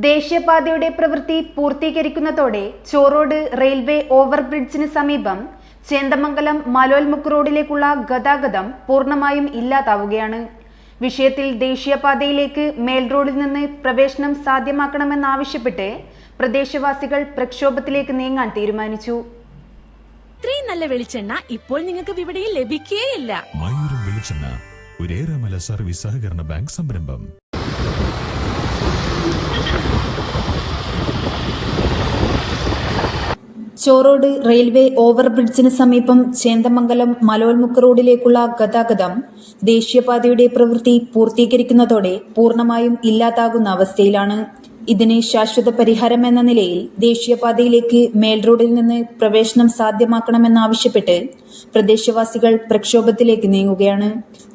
ദേശീയപാതയുടെ പ്രവൃത്തി പൂർത്തീകരിക്കുന്നതോടെ ചോറോഡ് റെയിൽവേ ഓവർബ്രിഡ്ജിന് സമീപം ചേന്ദമംഗലം മലോൽമുക്ക് റോഡിലേക്കുള്ള ഗതാഗതം പൂർണ്ണമായും ഇല്ലാതാവുകയാണ്. വിഷയത്തിൽ ദേശീയപാതയിലേക്ക് മേൽറോഡിൽ നിന്ന് പ്രവേശനം സാധ്യമാക്കണമെന്നാവശ്യപ്പെട്ട് പ്രദേശവാസികൾ പ്രക്ഷോഭത്തിലേക്ക് നീങ്ങാൻ തീരുമാനിച്ചു. ഇത്രയും നല്ല വെളിച്ചെണ്ണ ഇപ്പോൾ നിങ്ങൾക്ക് വിപണിയിൽ ലഭിക്കുകയില്ല. മയൂരം വെളിച്ചെണ്ണ ഒരു ഏറെമല സർവീസ് സഹകരണ ബാങ്ക് സംരംഭം. ചോറോഡ് റെയിൽവേ ഓവർബ്രിഡ്ജിന് സമീപം ചേന്ദമംഗലം മലോൽമുക്ക് റോഡിലേക്കുള്ള ഗതാഗതം ദേശീയപാതയുടെ പ്രവൃത്തി പൂർത്തീകരിക്കുന്നതോടെ പൂർണ്ണമായും ഇല്ലാതാകുന്ന അവസ്ഥയിലാണ്. ഇതിന് ശാശ്വത പരിഹാരം എന്ന നിലയിൽ ദേശീയപാതയിലേക്ക് മേൽറോഡിൽ നിന്ന് പ്രവേശനം സാധ്യമാക്കണമെന്നാവശ്യപ്പെട്ട് പ്രദേശവാസികൾ പ്രക്ഷോഭത്തിലേക്ക് നീങ്ങുകയാണ്.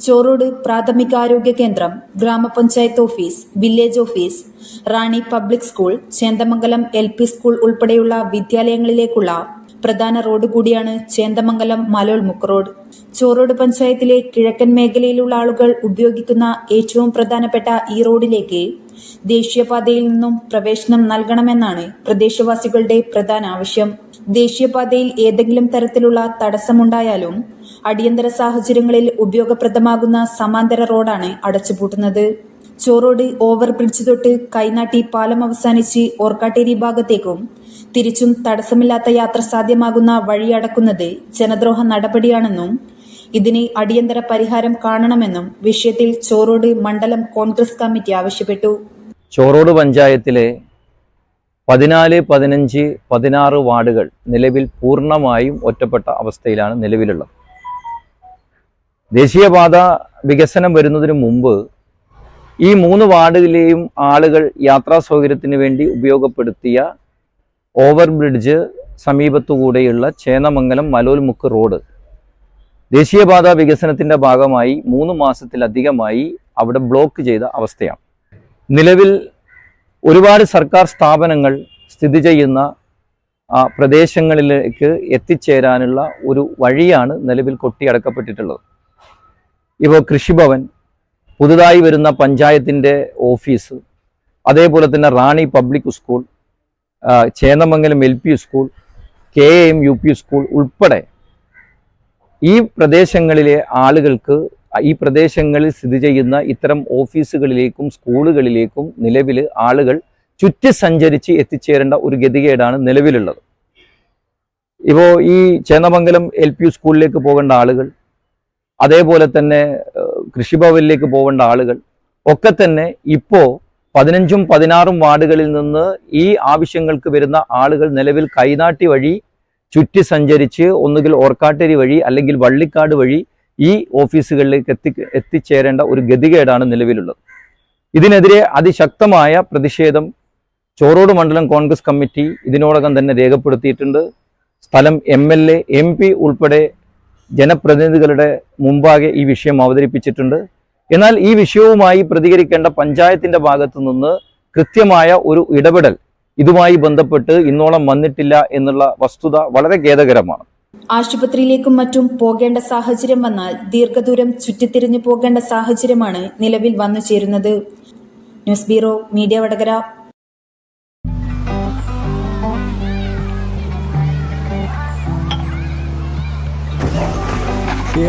ചോറോഡ് പ്രാഥമികാരോഗ്യ കേന്ദ്രം, ഗ്രാമപഞ്ചായത്ത് office, village office, Rani public school, Chendamangalam LP school ഉൾപ്പെടെയുള്ള വിദ്യാലയങ്ങളിലേക്കുള്ള പ്രധാന റോഡ് കൂടിയാണ് ചേന്ദമംഗലം മലോൽമുക്ക് റോഡ്. ചോറോഡ് പഞ്ചായത്തിലെ കിഴക്കൻ മേഖലയിലുള്ള ആളുകൾ ഉപയോഗിക്കുന്ന ഏറ്റവും പ്രധാനപ്പെട്ട ഈ റോഡിലേക്ക് ദേശീയപാതയിൽ നിന്നും പ്രവേശനം നൽകണമെന്നാണ് പ്രദേശവാസികളുടെ പ്രധാന ആവശ്യം. ദേശീയപാതയിൽ ഏതെങ്കിലും തരത്തിലുള്ള തടസ്സമുണ്ടായാലും അടിയന്തര സാഹചര്യങ്ങളിൽ ഉപയോഗപ്രദമാകുന്ന സമാന്തര റോഡാണ് അടച്ചുപൂട്ടുന്നത്. ചോറോഡ് ഓവർബ്രിഡ്ജ് തൊട്ട് കൈനാട്ടി പാലം അവസാനിച്ച് ഓർക്കാട്ടേരി ഭാഗത്തേക്കും തിരിച്ചും തടസ്സമില്ലാത്ത യാത്ര സാധ്യമാകുന്ന വഴി അടക്കുന്നത് ജനദ്രോഹ നടപടിയാണെന്നും ഇതിന് അടിയന്തര പരിഹാരം കാണണമെന്നും വിഷയത്തിൽ ചോറോഡ് മണ്ഡലം കോൺഗ്രസ് കമ്മിറ്റി ആവശ്യപ്പെട്ടു. ചോറോഡ് പഞ്ചായത്തിലെ 14, 15, 16 വാർഡുകൾ നിലവിൽ പൂർണ്ണമായും ഒറ്റപ്പെട്ട അവസ്ഥയിലാണ് നിലവിലുള്ളത്. ദേശീയപാത വികസനം വരുന്നതിന് മുമ്പ് ഈ 3 വാർഡുകളിലെയും ആളുകൾ യാത്രാ സൗകര്യത്തിന് വേണ്ടി ഉപയോഗപ്പെടുത്തിയ ഓവർബ്രിഡ്ജ് സമീപത്തുകൂടെയുള്ള ചേന്ദമംഗലം മലോൽമുക്ക് റോഡ് ദേശീയപാത വികസനത്തിൻ്റെ ഭാഗമായി 3 മാസത്തിലധികമായി അവിടെ ബ്ലോക്ക് ചെയ്ത അവസ്ഥയാണ്. നിലവിൽ ഒരുപാട് സർക്കാർ സ്ഥാപനങ്ങൾ സ്ഥിതി ചെയ്യുന്ന പ്രദേശങ്ങളിലേക്ക് എത്തിച്ചേരാനുള്ള ഒരു വഴിയാണ് നിലവിൽ കൊട്ടിയടക്കപ്പെട്ടിട്ടുള്ളത്. ഇപ്പോൾ കൃഷിഭവൻ, പുതുതായി വരുന്ന പഞ്ചായത്തിൻ്റെ ഓഫീസ്, അതേപോലെ തന്നെ Rani public school, Chendamangalam LP school, KAM UP school ഉൾപ്പെടെ ഈ പ്രദേശങ്ങളിലെ ആളുകൾക്ക് ഈ പ്രദേശങ്ങളിൽ സ്ഥിതി ചെയ്യുന്ന ഇത്തരം ഓഫീസുകളിലേക്കും സ്കൂളുകളിലേക്കും നിലവിൽ ആളുകൾ ചുറ്റി സഞ്ചരിച്ച് എത്തിച്ചേരേണ്ട ഒരു ഗതികേടാണ് നിലവിലുള്ളത്. ഇപ്പോൾ ഈ ചേന്ദമംഗലം LP സ്കൂളിലേക്ക് പോകേണ്ട ആളുകൾ, അതേപോലെ തന്നെ കൃഷിഭവനിലേക്ക് പോകേണ്ട ആളുകൾ ഒക്കെ തന്നെ ഇപ്പോൾ 15ഉം 16ഉം വാർഡുകളിൽ നിന്ന് ഈ ആവശ്യങ്ങൾക്ക് വരുന്ന ആളുകൾ നിലവിൽ കൈനാട്ടി വഴി ചുറ്റി സഞ്ചരിച്ച് ഒന്നുകിൽ ഓർക്കാട്ടേരി വഴി അല്ലെങ്കിൽ വള്ളിക്കാട് വഴി ഈ ഓഫീസുകളിലേക്ക് എത്തിച്ചേരേണ്ട ഒരു ഗതികേടാണ് നിലവിലുള്ളത്. ഇതിനെതിരെ അതിശക്തമായ പ്രതിഷേധം ചോറോഡ് മണ്ഡലം കോൺഗ്രസ് കമ്മിറ്റി ഇതിനോടകം തന്നെ രേഖപ്പെടുത്തിയിട്ടുണ്ട്. സ്ഥലം MLA, MP ഉൾപ്പെടെ ജനപ്രതിനിധികളുടെ മുമ്പാകെ ഈ വിഷയം അവതരിപ്പിച്ചിട്ടുണ്ട്. എന്നാൽ ഈ വിഷയവുമായി പ്രതികരിക്കേണ്ട പഞ്ചായത്തിന്റെ ഭാഗത്തു നിന്ന് കൃത്യമായ ഒരു ഇടപെടൽ ഇതുമായി ബന്ധപ്പെട്ട് ഇന്നോളം വന്നിട്ടില്ല എന്നുള്ള വസ്തുത വളരെ ഖേദകരമാണ്. ആശുപത്രിയിലേക്കും മറ്റും പോകേണ്ട സാഹചര്യം വന്നാൽ ദീർഘദൂരം ചുറ്റിത്തിരിഞ്ഞു പോകേണ്ട സാഹചര്യമാണ് നിലവിൽ വന്നു ചേരുന്നത്. News bureau, media Vadakara.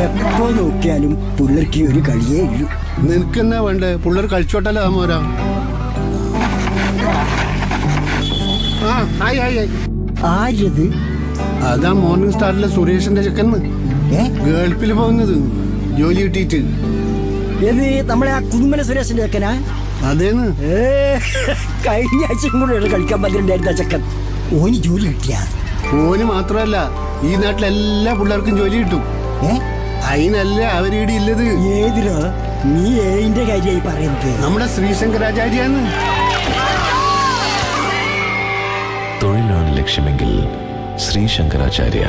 എപ്പോ നോക്കിയാലും പിള്ളേർക്ക് ഒരു കളിയേ ഇല്ലു. നിനക്കെന്നാ വേണ്ടേ? പിള്ളേർ കളിച്ചോട്ടല്ലോ താമോരാ. ആരത്? അതാ മോർണിംഗ് സ്റ്റാറിലെ സുരേഷിന്റെ ചെക്കന്ന് ഗൾഫിൽ പോകുന്നത് ജോലി കിട്ടിയിട്ട്. ഏത് നമ്മളെ ആ കുന്നുമല സുരേഷിന്റെ ചെക്കനാ? അതേന്ന് കഴിഞ്ഞ ആഴ്ചയും കൂടെ കളിക്കാൻ പറ്റിണ്ടായിരുന്ന ചെക്കൻ. ഓന് ജോലി കിട്ടിയ? ഓന് മാത്രമല്ല, ഈ നാട്ടിലെ എല്ലാ പിള്ളേർക്കും ജോലി കിട്ടും. അതിനല്ല അവരീടെ ഇല്ലത്. ഏതിലോ? നീ ഏതിന്റെ കാര്യമായി പറയുന്നത്? നമ്മുടെ ശ്രീശങ്കരാചാര്യാണ്. തൊഴിലാണ് ലക്ഷ്യമെങ്കിൽ ശ്രീശങ്കരാചാര്യ